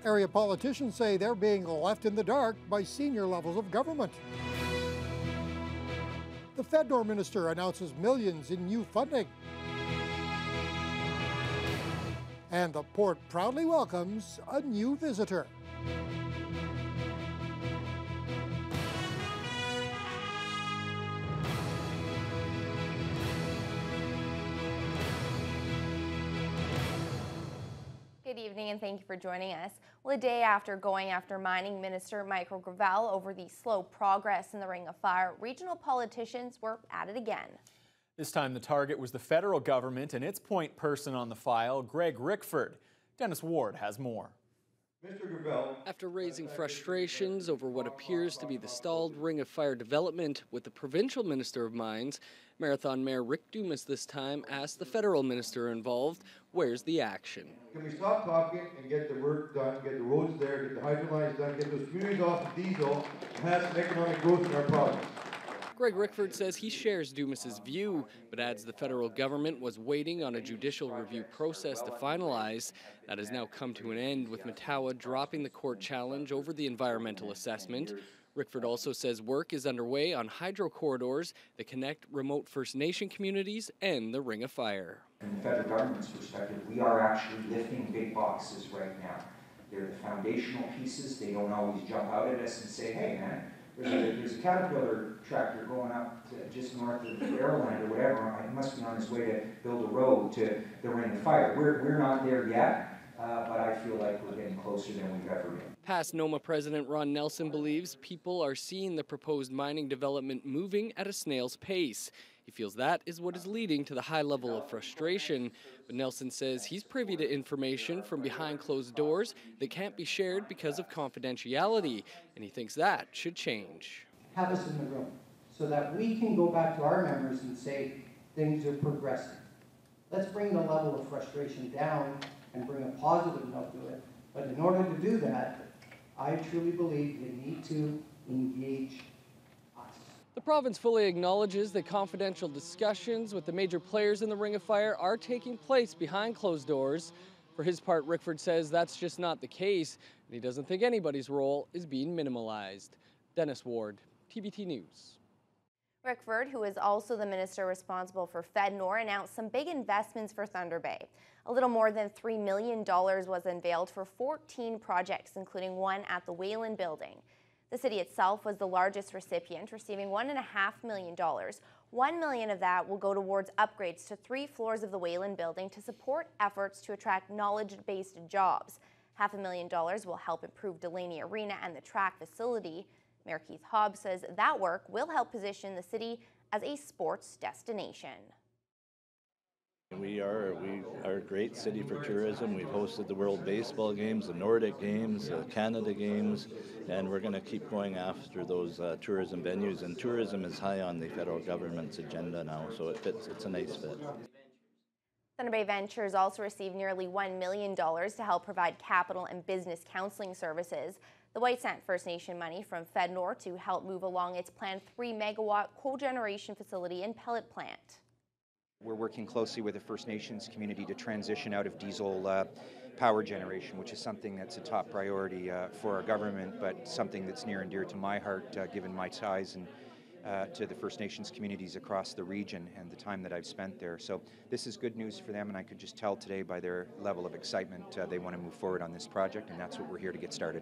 Area politicians say they're being left in the dark by senior levels of government. The Fednor minister announces millions in new funding. And the port proudly welcomes a new visitor. Good evening and thank you for joining us. Well, a day after going after Mining Minister Michael Gravel over the slow progress in the Ring of Fire, regional politicians were at it again. This time the target was the federal government and its point person on the file, Greg Rickford. Dennis Ward has more. Mr. Gravel. After raising frustrations over what appears to be the stalled Ring of Fire development with the provincial Minister of Mines, Marathon Mayor Rick Dumas this time asked the federal minister involved, where's the action? Can we stop talking and get the work done, get the roads there, get the hydrolines done, get those communities off of diesel, and have some economic growth in our province? Greg Rickford says he shares Dumas's view, but adds the federal government was waiting on a judicial review process to finalize. That has now come to an end, with Matawa dropping the court challenge over the environmental assessment. Rickford also says work is underway on hydro corridors that connect remote First Nation communities and the Ring of Fire. From the federal government's perspective, we are actually lifting big boxes right now. They're the foundational pieces. They don't always jump out at us and say, hey man, there's a Caterpillar tractor going up to just north of Barrowland or whatever. It must be on its way to build a road to the Ring of Fire. We're not there yet, but I feel like we're getting closer than we've ever been. Past NOMA President Ron Nelson believes people are seeing the proposed mining development moving at a snail's pace. He feels that is what is leading to the high level of frustration. But Nelson says he's privy to information from behind closed doors that can't be shared because of confidentiality, and he thinks that should change. Have us in the room so that we can go back to our members and say things are progressing. Let's bring the level of frustration down and bring a positive note to it. But in order to do that, I truly believe you need to engage us. The province fully acknowledges that confidential discussions with the major players in the Ring of Fire are taking place behind closed doors. For his part, Rickford says that's just not the case, and he doesn't think anybody's role is being minimalized. Dennis Ward, TBT News. Rickford, who is also the minister responsible for Fednor, announced some big investments for Thunder Bay. A little more than $3 million was unveiled for 14 projects, including one at the Wayland building. The city itself was the largest recipient, receiving $1.5 million. $1 million of that will go towards upgrades to 3 floors of the Wayland building to support efforts to attract knowledge-based jobs. $500,000 will help improve Delaney Arena and the track facility. Mayor Keith Hobbs says that work will help position the city as a sports destination. We are a great city for tourism. We've hosted the World Baseball Games, the Nordic Games, the Canada Games, and we're going to keep going after those tourism venues. And tourism is high on the federal government's agenda now, so it's a nice fit. Thunder Bay Ventures also received nearly $1 million to help provide capital and business counseling services. The White sent First Nation money from Fednor to help move along its planned 3-megawatt cogeneration facility and pellet plant. We're working closely with the First Nations community to transition out of diesel power generation, which is something that's a top priority for our government, but something that's near and dear to my heart, given my ties and to the First Nations communities across the region and the time that I've spent there. So this is good news for them, and I could just tell today by their level of excitement they want to move forward on this project, and that's what we're here to get started.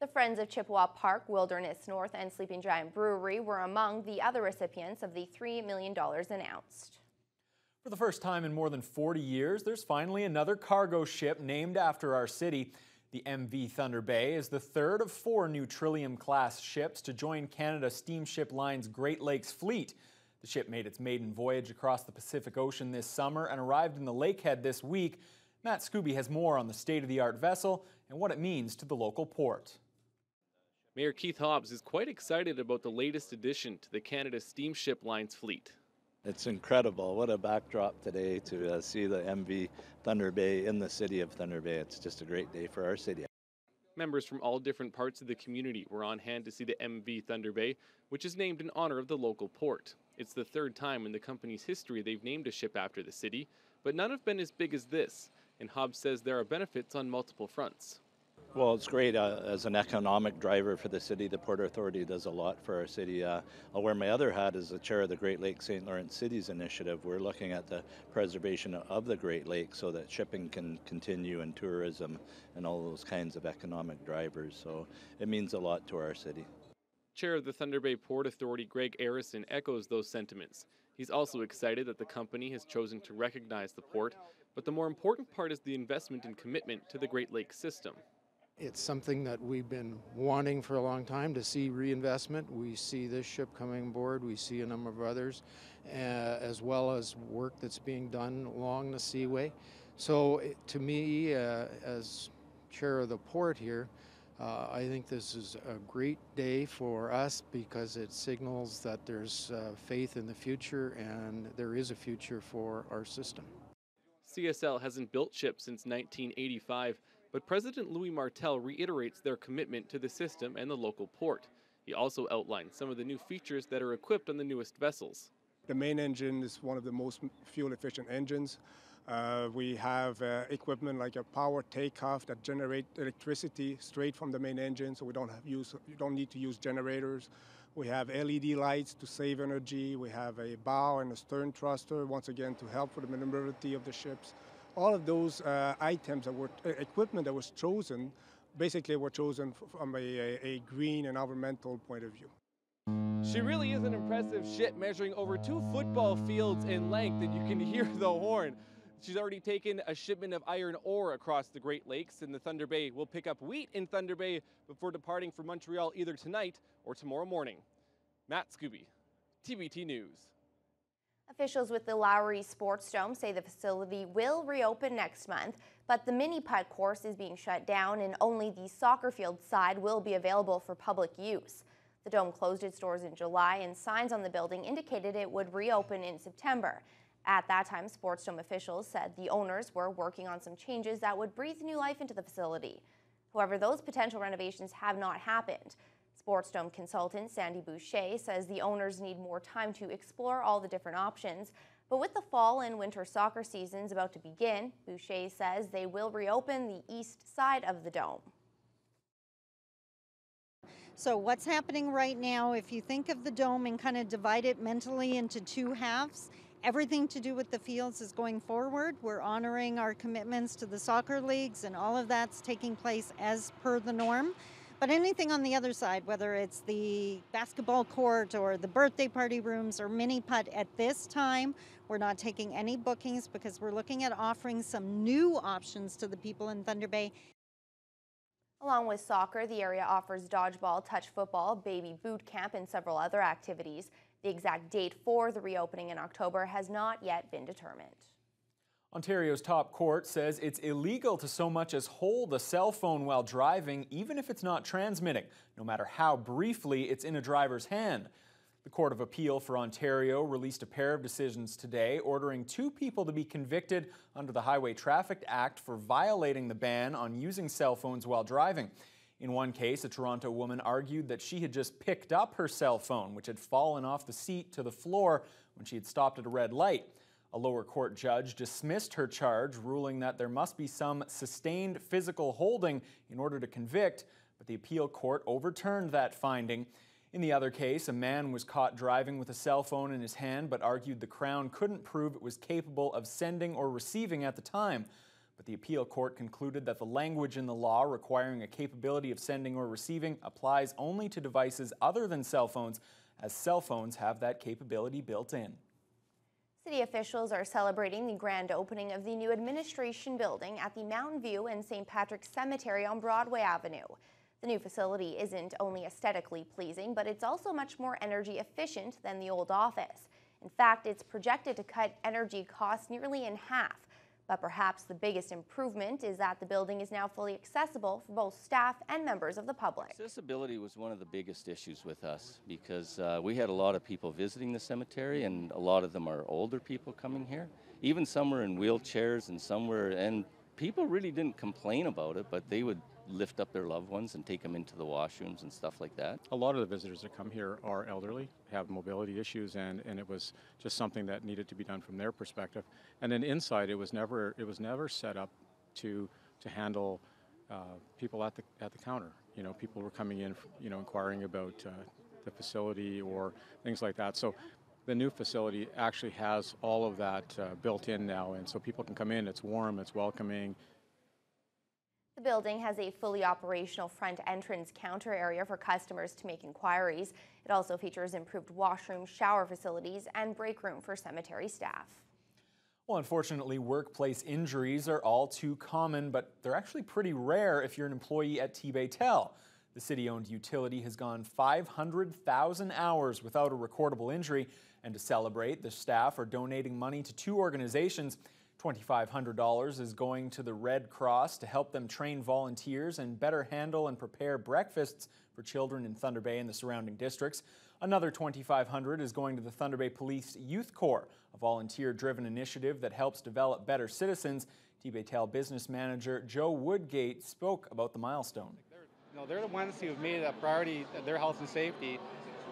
The Friends of Chippewa Park, Wilderness North, and Sleeping Giant Brewery were among the other recipients of the $3 million announced. For the first time in more than 40 years, there's finally another cargo ship named after our city. The MV Thunder Bay is the third of 4 new Trillium-class ships to join Canada Steamship Line's Great Lakes fleet. The ship made its maiden voyage across the Pacific Ocean this summer and arrived in the Lakehead this week. Matt Scooby has more on the state-of-the-art vessel and what it means to the local port. Mayor Keith Hobbs is quite excited about the latest addition to the Canada Steamship Line's fleet. It's incredible. What a backdrop today to see the MV Thunder Bay in the city of Thunder Bay. It's just a great day for our city. Members from all different parts of the community were on hand to see the MV Thunder Bay, which is named in honor of the local port. It's the third time in the company's history they've named a ship after the city, but none have been as big as this, and Hobbs says there are benefits on multiple fronts. Well, it's great. As an economic driver for the city, the Port Authority does a lot for our city. I'll wear my other hat as the chair of the Great Lakes St. Lawrence Cities Initiative. We're looking at the preservation of the Great Lakes so that shipping can continue and tourism and all those kinds of economic drivers. So it means a lot to our city. Chair of the Thunder Bay Port Authority, Greg Arison, echoes those sentiments. He's also excited that the company has chosen to recognize the port, but the more important part is the investment and commitment to the Great Lakes system. It's something that we've been wanting for a long time to see reinvestment. We see this ship coming aboard. We see a number of others, as well as work that's being done along the seaway. So to me, as chair of the port here, I think this is a great day for us because it signals that there's faith in the future and there is a future for our system. CSL hasn't built ships since 1985, but President Louis Martel reiterates their commitment to the system and the local port. He also outlined some of the new features that are equipped on the newest vessels. The main engine is one of the most fuel-efficient engines. We have equipment like a power takeoff that generate electricity straight from the main engine, so we don't need to use generators. We have LED lights to save energy. We have a bow and a stern thruster, once again, to help with the maneuverability of the ships. All of those items equipment that was chosen, basically were chosen from a green and environmental point of view. She really is an impressive ship, measuring over 2 football fields in length, and you can hear the horn. She's already taken a shipment of iron ore across the Great Lakes, and the Thunder Bay will pick up wheat in Thunder Bay before departing for Montreal either tonight or tomorrow morning. Matt Scooby, TBT News. Officials with the Lowry Sports Dome say the facility will reopen next month, but the mini putt course is being shut down and only the soccer field side will be available for public use. The Dome closed its doors in July and signs on the building indicated it would reopen in September. At that time, Sports Dome officials said the owners were working on some changes that would breathe new life into the facility. However, those potential renovations have not happened. Sports Dome consultant Sandy Boucher says the owners need more time to explore all the different options. But with the fall and winter soccer seasons about to begin, Boucher says they will reopen the east side of the Dome. So what's happening right now, if you think of the Dome and kind of divide it mentally into two halves, everything to do with the fields is going forward. We're honoring our commitments to the soccer leagues and all of that's taking place as per the norm. But anything on the other side, whether it's the basketball court or the birthday party rooms or mini putt, at this time, we're not taking any bookings because we're looking at offering some new options to the people in Thunder Bay. Along with soccer, the area offers dodgeball, touch football, baby boot camp, and several other activities. The exact date for the reopening in October has not yet been determined. Ontario's top court says it's illegal to so much as hold a cell phone while driving, even if it's not transmitting, no matter how briefly it's in a driver's hand. The Court of Appeal for Ontario released a pair of decisions today, ordering 2 people to be convicted under the Highway Traffic Act for violating the ban on using cell phones while driving. In one case, a Toronto woman argued that she had just picked up her cell phone, which had fallen off the seat to the floor when she had stopped at a red light. A lower court judge dismissed her charge, ruling that there must be some sustained physical holding in order to convict, but the appeal court overturned that finding. In the other case, a man was caught driving with a cell phone in his hand, but argued the Crown couldn't prove it was capable of sending or receiving at the time. But the appeal court concluded that the language in the law requiring a capability of sending or receiving applies only to devices other than cell phones, as cell phones have that capability built in. City officials are celebrating the grand opening of the new administration building at the Mountain View and St. Patrick's Cemetery on Broadway Avenue. The new facility isn't only aesthetically pleasing, but it's also much more energy efficient than the old office. In fact, it's projected to cut energy costs nearly in half. But perhaps the biggest improvement is that the building is now fully accessible for both staff and members of the public. Accessibility was one of the biggest issues with us because we had a lot of people visiting the cemetery, and a lot of them are older people coming here. Even some were in wheelchairs and some were, and people really didn't complain about it, but they would lift up their loved ones and take them into the washrooms and stuff like that. A lot of the visitors that come here are elderly, have mobility issues, and it was just something that needed to be done from their perspective. And then inside, it was never set up to handle people at the counter. You know, people were coming in, you know, inquiring about the facility or things like that. So the new facility actually has all of that built in now, and so people can come in. It's warm, it's welcoming. The building has a fully operational front entrance counter area for customers to make inquiries. It also features improved washroom, shower facilities, and break room for cemetery staff. Well, unfortunately, workplace injuries are all too common, but they're actually pretty rare if you're an employee at TBT. The city-owned utility has gone 500,000 hours without a recordable injury, and to celebrate, the staff are donating money to two organizations. $2,500 is going to the Red Cross to help them train volunteers and better handle and prepare breakfasts for children in Thunder Bay and the surrounding districts. Another $2,500 is going to the Thunder Bay Police Youth Corps, a volunteer-driven initiative that helps develop better citizens. TBT business manager Joe Woodgate spoke about the milestone. They're the ones who have made it a priority, their health and safety,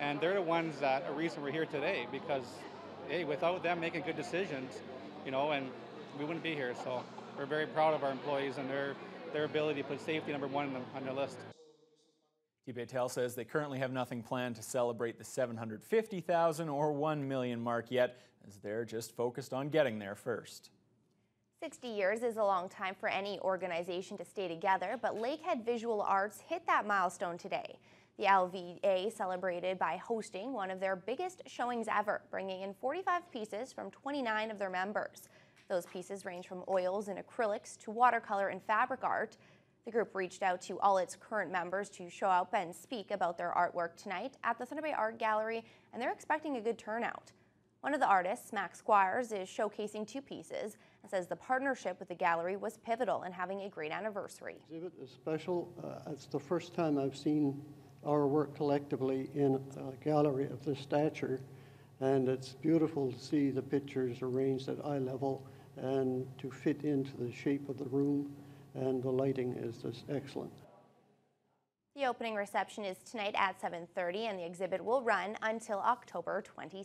and they're the ones that are the reason we're here today, because, hey, without them making good decisions, you know, and we wouldn't be here. So we're very proud of our employees and their ability to put safety number one on their list. TBT says they currently have nothing planned to celebrate the 750,000 or 1 million mark yet, as they're just focused on getting there first. 60 years is a long time for any organization to stay together, but Lakehead Visual Arts hit that milestone today. The LVA celebrated by hosting one of their biggest showings ever, bringing in 45 pieces from 29 of their members. Those pieces range from oils and acrylics to watercolor and fabric art. The group reached out to all its current members to show up and speak about their artwork tonight at the Thunder Bay Art Gallery, and they're expecting a good turnout. One of the artists, Max Squires, is showcasing two pieces and says the partnership with the gallery was pivotal in having a great anniversary. The exhibit is special. It's the first time I've seen our work collectively in a gallery of this stature, and it's beautiful to see the pictures arranged at eye level and to fit into the shape of the room, and the lighting is just excellent. The opening reception is tonight at 7:30, and the exhibit will run until October 26th.